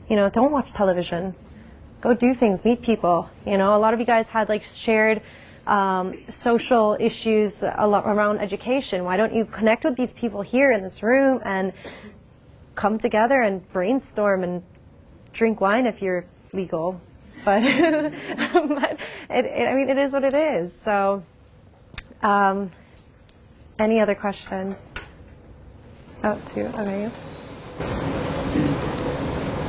You know, don't watch television. Go do things, meet people. You know, a lot of you guys had like shared social issues around education. Why don't you connect with these people here in this room and come together and brainstorm and drink wine if you're legal. But, but I mean, it is what it is. So, any other questions? Oh, two. Okay.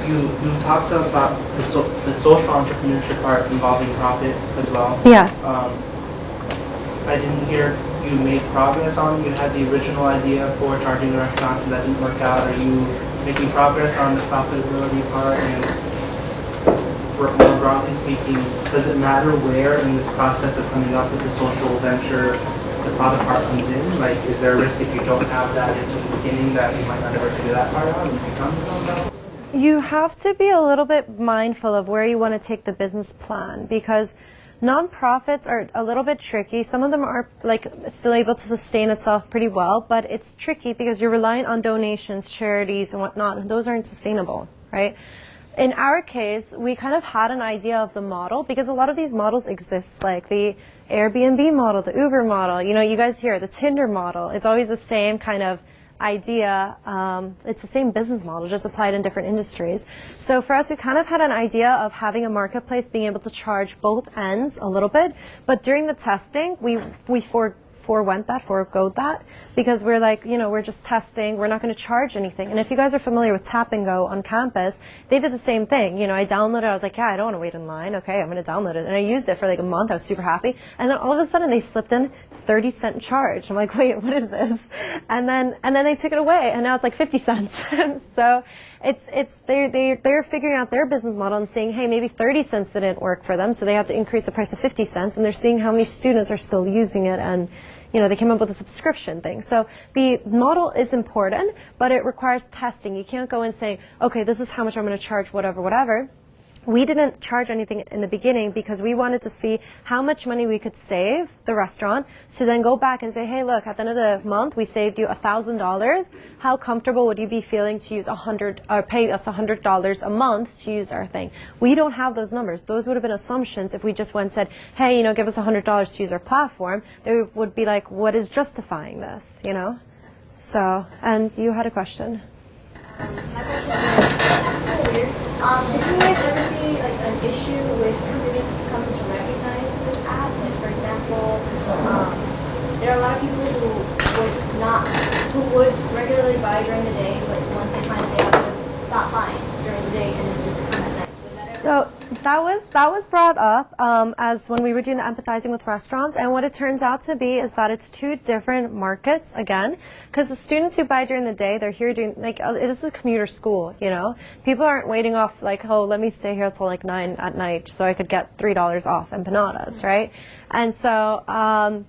You talked about the social entrepreneurship part involving profit as well. Yes. I didn't hear if you made progress on. You had the original idea for charging the restaurants and that didn't work out. Are you making progress on the profitability part? And more broadly speaking, does it matter where in this process of coming up with the social venture the profit part comes in? Like, is there a risk if you don't have that into the beginning that you might not ever figure that part out and it becomes about? You have to be a little bit mindful of where you want to take the business plan, because nonprofits are a little bit tricky. Some of them are like still able to sustain itself pretty well, but it's tricky because you're reliant on donations, charities, and whatnot, and those aren't sustainable, right? In our case, we kind of had an idea of the model because a lot of these models exist, like the Airbnb model, the Uber model, you know, you guys hear the Tinder model. It's always the same kind of idea. It's the same business model, just applied in different industries. So for us, we kind of had an idea of having a marketplace being able to charge both ends a little bit, but during the testing, we forego that, because we're like, you know, we're just testing, we're not going to charge anything. And if you guys are familiar with Tap and Go on campus, they did the same thing. You know, I downloaded it, I was like, yeah, I don't want to wait in line, okay, I'm going to download it. And I used it for like a month, I was super happy. And then all of a sudden they slipped in 30-cent charge. I'm like, wait, what is this? And then they took it away, and now it's like 50 cents. So they're figuring out their business model and saying, hey, maybe 30 cents didn't work for them, so they have to increase the price to 50 cents, and they're seeing how many students are still using it, and you know, they came up with a subscription thing. So the model is important, but it requires testing. You can't go and say, okay, this is how much I'm going to charge, whatever, whatever. We didn't charge anything in the beginning because we wanted to see how much money we could save the restaurant, to then go back and say, hey, look, at the end of the month, we saved you $1,000. How comfortable would you be feeling to use pay us $100 a month to use our thing? We don't have those numbers. Those would have been assumptions if we just went and said, hey, you know, give us $100 to use our platform. They would be like, what is justifying this, you know? So, and you had a question? My question is weird. Did you guys ever see like an issue with students coming to recognize this app? Like, for example, there are a lot of people who would regularly buy during the day, but once they find it, they have to stop buying during the day and then just come at night. So that was brought up as when we were doing the empathizing with restaurants, and what it turns out to be is that it's two different markets again, because the students who buy during the day, they're here doing, like, this is a commuter school, you know, people aren't waiting off like, oh, let me stay here till like 9 at night so I could get $3 off empanadas, right? And so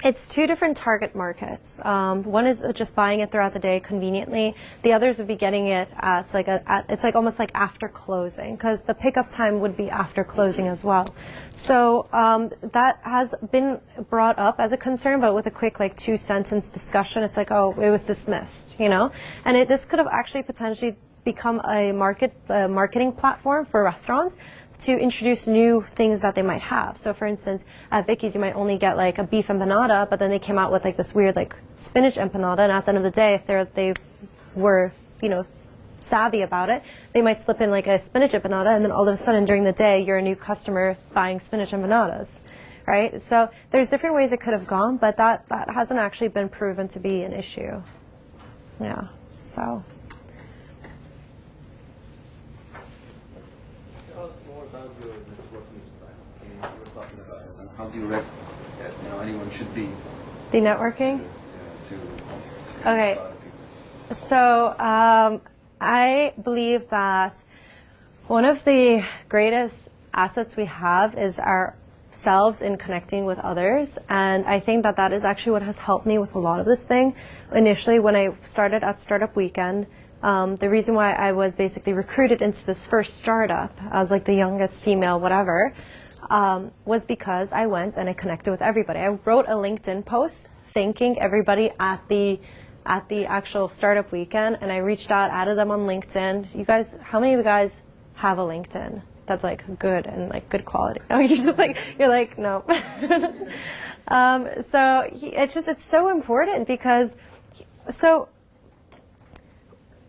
it's two different target markets. One is just buying it throughout the day conveniently. The others would be getting it at like it's like almost like after closing, because the pickup time would be after closing as well. So that has been brought up as a concern, but with a quick like 2-sentence discussion, it's like, oh, it was dismissed, you know. And this could have actually potentially become a marketing platform for restaurants to introduce new things that they might have. So for instance, at Vicky's you might only get like a beef empanada, but then they came out with like this weird like spinach empanada, and at the end of the day, if they were, you know, savvy about it, they might slip in like a spinach empanada, and then all of a sudden during the day you're a new customer buying spinach empanadas, right? So there's different ways it could have gone, but that hasn't actually been proven to be an issue. Yeah, so. About your networking style. You were talking about it. And how do you reckon that, you know, anyone should be the networking? To okay. So I believe that one of the greatest assets we have is ourselves in connecting with others, and I think that is actually what has helped me with a lot of this thing. Initially, when I started at Startup Weekend, the reason why I was basically recruited into this first startup as like the youngest female whatever was because I went and I connected with everybody. I wrote a LinkedIn post thanking everybody at the actual Startup Weekend, and I reached out, added them on LinkedIn. You guys, how many of you guys have a LinkedIn that's like good and like good quality? Oh, you're like no. So it's so important because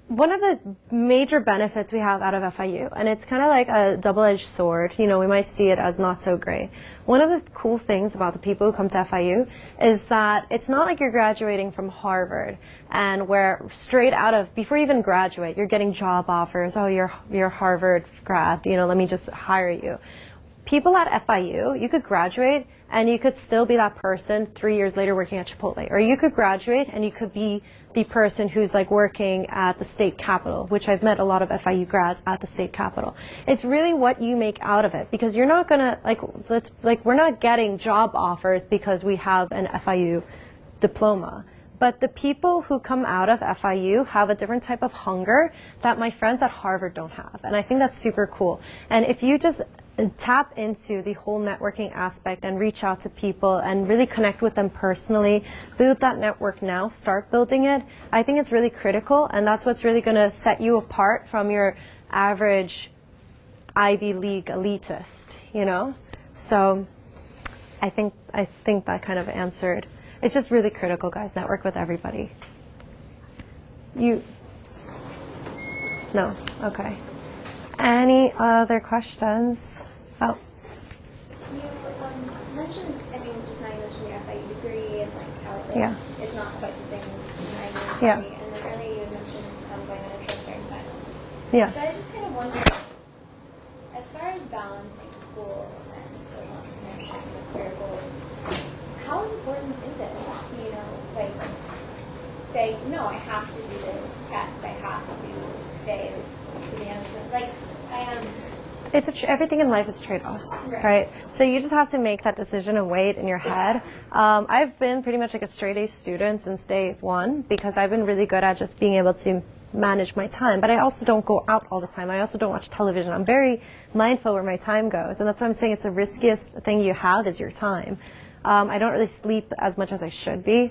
one of the major benefits we have out of FIU, and it's kind of like a double-edged sword, you know, we might see it as not so great. One of the cool things about the people who come to FIU is that it's not like you're graduating from Harvard and where straight out of, before you even graduate, you're getting job offers. Oh, you're Harvard grad, you know, let me just hire you. People at FIU, you could graduate and you could still be that person 3 years later working at Chipotle. Or you could graduate and you could be the person who's like working at the state capitol, which I've met a lot of FIU grads at the state capitol. It's really what you make out of it, because you're not gonna, we're not getting job offers because we have an FIU diploma. But the people who come out of FIU have a different type of hunger that my friends at Harvard don't have. And I think that's super cool. And if you just tap into the whole networking aspect and reach out to people and really connect with them personally, build that network now, start building it, I think it's really critical, and that's what's really going to set you apart from your average Ivy League elitist, you know? So I think that kind of answered. It's just really critical, guys. Network with everybody. No? Okay. Any other questions? Oh. You mentioned, I mean, just now you mentioned your FIU degree and like how it's not quite the same as an Ivy League degree. And then earlier you mentioned going on a trip during finals. Yeah. So I just kind of wonder, as far as balancing school and sort of entrepreneurship and career goals, how important is it to, you know, like say, no, I have to do this test, I have to stay to the end of it. Like, I am. Everything in life is trade-offs, right? So you just have to make that decision and weigh it in your head. I've been pretty much like a straight A student since day one because I've been really good at just being able to manage my time. But I also don't go out all the time. I also don't watch television. I'm very mindful where my time goes. And that's why I'm saying it's the riskiest thing you have is your time. I don't really sleep as much as I should be,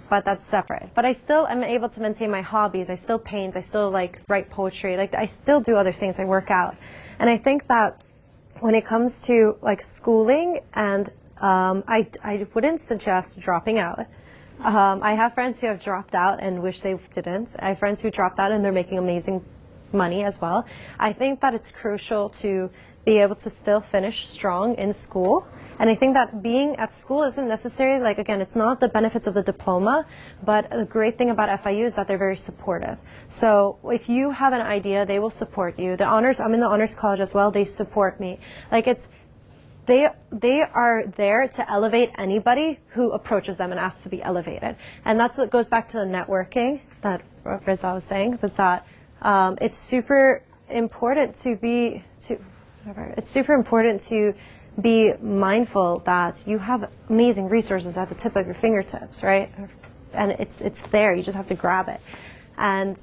but that's separate. But I still am able to maintain my hobbies. I still paint. I still like write poetry. Like I still do other things. I work out. And I think that when it comes to like schooling, and I wouldn't suggest dropping out. I have friends who have dropped out and wish they didn't. I have friends who dropped out and they're making amazing money as well. I think that it's crucial to be able to still finish strong in school. And I think that being at school isn't necessarily, like, again, it's not the benefits of the diploma, but the great thing about FIU is that they're very supportive. So if you have an idea, they will support you. The honors, I'm in the honors college as well, they support me. Like, they are there to elevate anybody who approaches them and asks to be elevated. And that's what goes back to the networking that Riza was saying, was that it's super important to be mindful that you have amazing resources at the tip of your fingertips, right? And it's there, you just have to grab it. And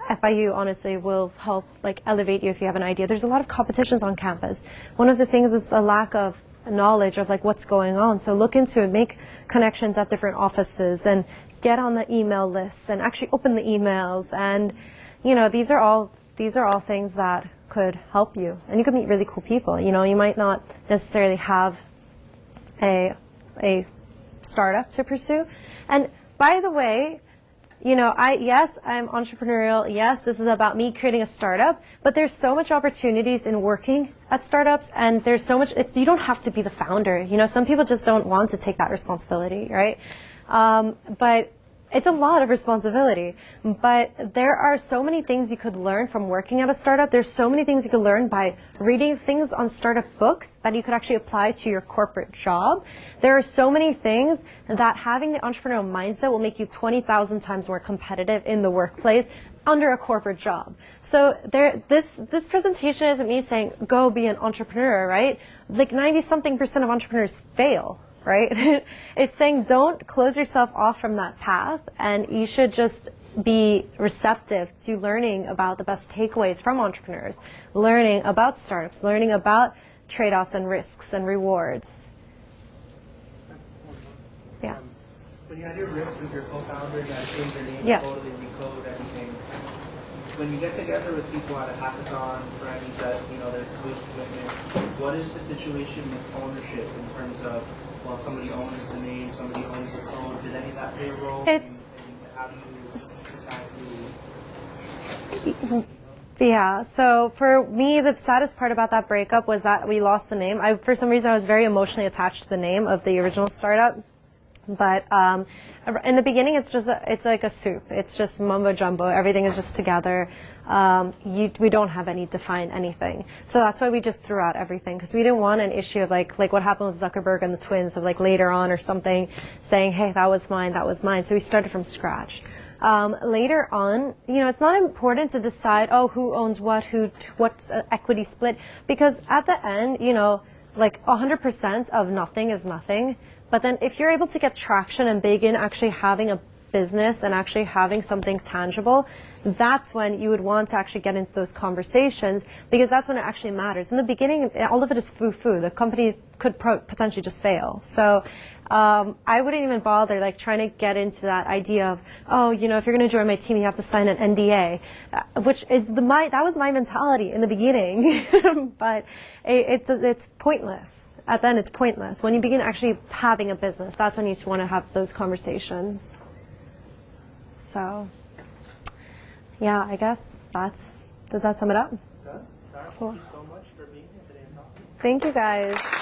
FIU honestly will help like elevate you if you have an idea. There's a lot of competitions on campus. One of the things is the lack of knowledge of like what's going on. So look into it, make connections at different offices and get on the email lists and actually open the emails. And you know, these are all things that could help you, and you could meet really cool people. You know, you might not necessarily have a startup to pursue. And by the way, you know, yes, I'm entrepreneurial. Yes, this is about me creating a startup, but there's so much opportunities in working at startups, and there's so much, you don't have to be the founder. You know, some people just don't want to take that responsibility, right? But it's a lot of responsibility, but there are so many things you could learn from working at a startup. There's so many things you could learn by reading things on startup books that you could actually apply to your corporate job. There are so many things that having the entrepreneurial mindset will make you 20,000 times more competitive in the workplace under a corporate job. So this presentation isn't me saying, go be an entrepreneur, right? Like 90-something% of entrepreneurs fail. Right? It's saying don't close yourself off from that path, and you should just be receptive to learning about the best takeaways from entrepreneurs, learning about startups, learning about trade-offs and risks and rewards. Yeah. When you had your rift with your co-founders and change your name, totally recode everything, when you get together with people at a hackathon, friends that, you know, there's this loose commitment, what is the situation with ownership in terms of, well, somebody owns the name, somebody owns the code, did any of that play a role? And how do you decide who Yeah, so for me, the saddest part about that breakup was that we lost the name. For some reason, I was very emotionally attached to the name of the original startup. But in the beginning, it's like a soup. It's just mumbo jumbo. Everything is just together. We don't have any defined anything. So that's why we just threw out everything, because we didn't want an issue of like what happened with Zuckerberg and the twins of like later on or something saying, hey, that was mine, that was mine. So we started from scratch. Later on, it's not important to decide, who owns what's equity split, because at the end, like 100% of nothing is nothing. But then if you're able to get traction and begin actually having a business and actually having something tangible, that's when you would want to actually get into those conversations, because that's when it actually matters. In the beginning, all of it is foo-foo. The company could potentially just fail. So I wouldn't even bother like trying to get into that idea of, if you're going to join my team, you have to sign an NDA, which is that was my mentality in the beginning. But it's pointless. At the end, it's pointless. When you begin actually having a business, that's when you want to have those conversations. So, yeah, I guess does that sum it up? It does. Tara, Cool. thank you so much for being here today and talking. Thank you, guys.